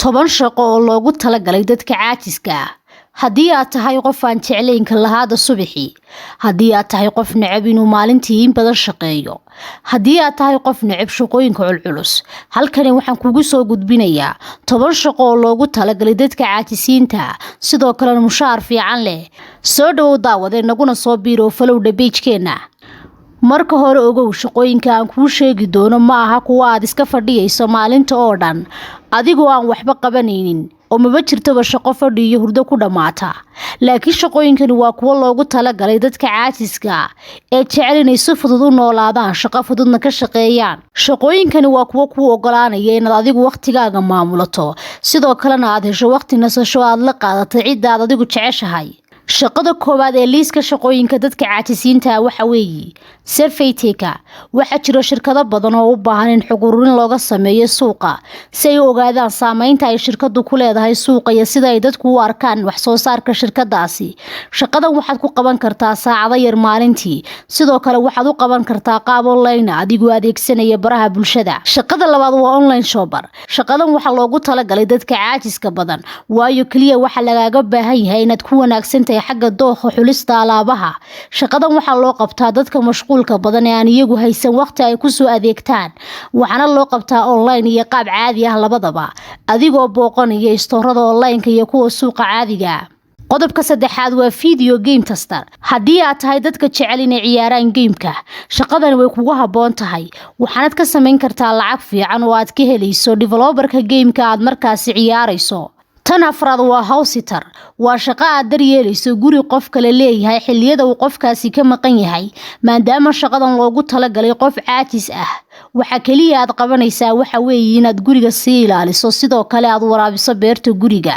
toban shaqo oo loogu talagalay dadka caajiska ah. Haddii aad tahay qof aan jeclayn kalahaada subaxii, haddii aad tahay qof neceb inuu maalintii in badan shaqeeyo, haddii aad tahay qof neceb shaqooyinka culculus, halkani waxaan kugu soo gudbinayaa 10 shaqo oo loogu talagalay dadka caajisiinta ah, sidoo kalena mushaar fiican leh. Soo dhawow daawade naguna soo biiro follow page-keena. Marka hore ogow, shaqooyinka aan kuu sheegi doono ma aha kuwa aad iska fadhiyayso maalinta oo dhan adigoo aan waxba qabanaynin oo maba jirtaba shaqo fadhi iyo hurdo ku dhamaata. Laakiin shaqooyinkani waa kuwa loogu talagalay dadka caajiska ah ee jecel inay si fudud u noolaadaan, shaqo fududna ka shaqeeyaan. Shaqooyinkani waa kuwa kuu ogolaanaya inaad adigu waqtigaaga maamulato, sidoo kalena aad hesho waqti nasasho aad la qaadato cidda aad adigu jeceshahay. Shaqada koowaad ee liiska shaqooyinka dadka caajisiinta ah waxa weeye survey taker. Waxaa jira shirkado badan oo u baahan in xog ururin looga sameeyo suuqa si ay u ogaadaan saameynta ay shirkadu ku leedahay suuqa iyo sida ay dadku u arkaan wax soo saarka shirkadaasi. Shaqadan waxaad ku qaban kartaa saacado yar maalintii, sidoo kale waxaad u qaban kartaa qaab online adigoo adeegsanaya baraha bulshada. Shaqada labaad waa online shopper. Shaqadan waxaa loogu talagalay dadka caajiska badan, waayo kaliya waxa lagaaga baahan yahay inaad ku wanaagsan tahay xagga dooqa xulista alaabaha. Shaqadan waxaa loo qabtaa dadka mashquulka badan ee aan iyagu haysan waqti ay ku soo adeegtaan, waxaana loo qabtaa online iyo qaab caadi ah labadaba, adigoo booqanaya istoorada online-ka iyo kuwa suuqa caadiga ah. Qodobka saddexaad waa video game tester. Haddii aad tahay dadka jecel inay ciyaaraan game-ka, shaqadan way kugu habboon tahay. Waxaad ka samayn kartaa lacag fiican oo aad ka helayso developer-ka game-ka aad markaasi ciyaarayso. Tan afraad waa house sitter. Waa shaqo aad daryeelayso guri qof kale leeyahay xilliyada uu qofkaasi ka maqan yahay, maadaama shaqadan loogu talagalay qof caajis ah. Waxa kaliya aad qabanaysaa waxa weeye inaad guriga sii ilaaliso, sidoo kale aad waraabiso beerta guriga.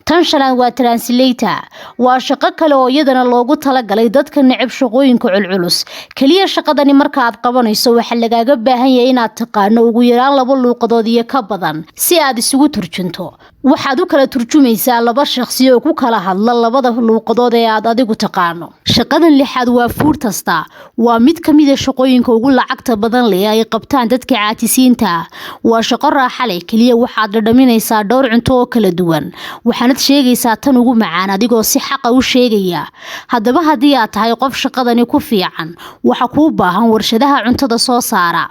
Tan shanaad waa translator. Waa shaqo kale oo iyadana loogu talagalay dadka neceb shaqooyinka culculus. Kaliya shaqadani marka aad qabanayso waxa lagaaga baahan yahay inaad taqaano ugu yaraan 2 luuqadood iyo ka badan si aad isugu turjunto. Waxaad u kala turjumaysaa 2 shakhsi oo ku kala hadla 2 luuqadood ee aad adigu taqaano. Shaqadan lixaad waa food tester. Waa mid ka mid ah shaqooyinka ugu lacagta badan leh ay qabtaan dadka caajisiinta ah. Waa shaqo raaxo leh, kaliya waxaad dhadhaminaysaa dhowr cunto oo kala duwan, waxaana sheegaysaa tan ugu macaan adigoo si xaq ah u sheegaya. Haddaba haddii aad tahay qof shaqadani ku fiican, waxa kuu baahan warshadaha cuntada soo saara.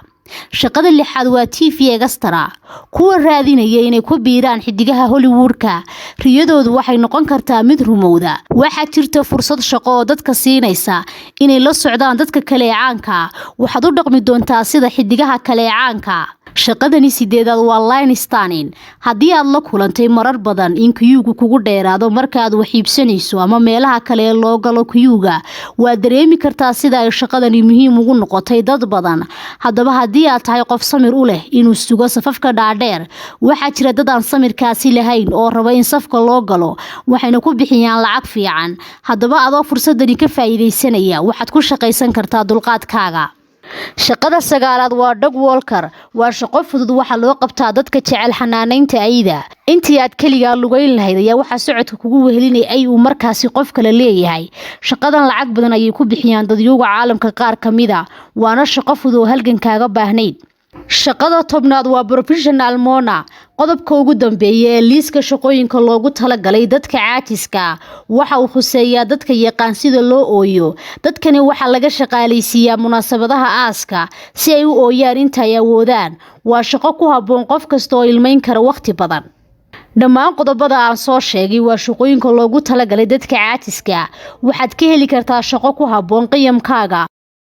Shaqada lixaad waa TV extra. Kuwa raadinaya inay ku biiraan xidigaha Hollywood-ka, riyadoodu waxay noqon kartaa mid rumowda. Waxaa jirta fursad shaqo oo dadka siinaysa inay la socdaan dadka kale ee caanka ah. Waxaad u dhaqmi doontaa sida xidigaha kale ee caanka ah. Shaqadani sideedaad waa line standing. Haddii aad la kulantay marar badan in queue-gu kugu dheeraado marka aad wax iibsanayso ama meelaha kale ee loo galo queue-ga, waad dareemi kartaa sida ay shaqadani muhiim ugu noqotay dad badan. Haddaba haddii aad tahay qof samir u leh inuu sugo safafka dhaadheer, waxaa jira dad aan samirkaasi lahayn oo raba in safka loo galo, waxayna ku bixiyaan lacag fiican. Haddaba adoo fursadani ka faa'iideysanaya, waxaad ku shaqaysan kartaa dulqaadkaaga. Shaqada sagaalaad waa dog walker. Waa shaqo fudud, waxa loo qabtaa dadka jecel xanaaneynta ayda. Intii aad kaliya lugayn lahayd ayaa waxa socodka kugu wehelinay ay uu markaasi qof kale leeyahay. Shaqadan lacag badan ayay ku bixiyaan dadyowga caalamka qaar kamida, waana shaqo fudud oo halgan kaaga baahnayd. Shaqada tobnaad waa professional mona. Qodobka ugu dambeeya ee liiska shaqooyinka loogu talagalay dadka caajiska waxa uu khuseeyaa dadka yaqaan sida loo ooyo. Dadkani waxa laga shaqaaleysiiyaa munaasabadaha aaska si ay u ooyaan inta ay awoodaan. Waa shaqo ku habboon qof kasta oo ilmeyn kara waqti badan. Dhammaan qodobada aan soo sheegay waa shaqooyinka loogu talagalay dadka caajiska. Waxaad ka heli kartaa shaqo ku habboon qiyamkaaga.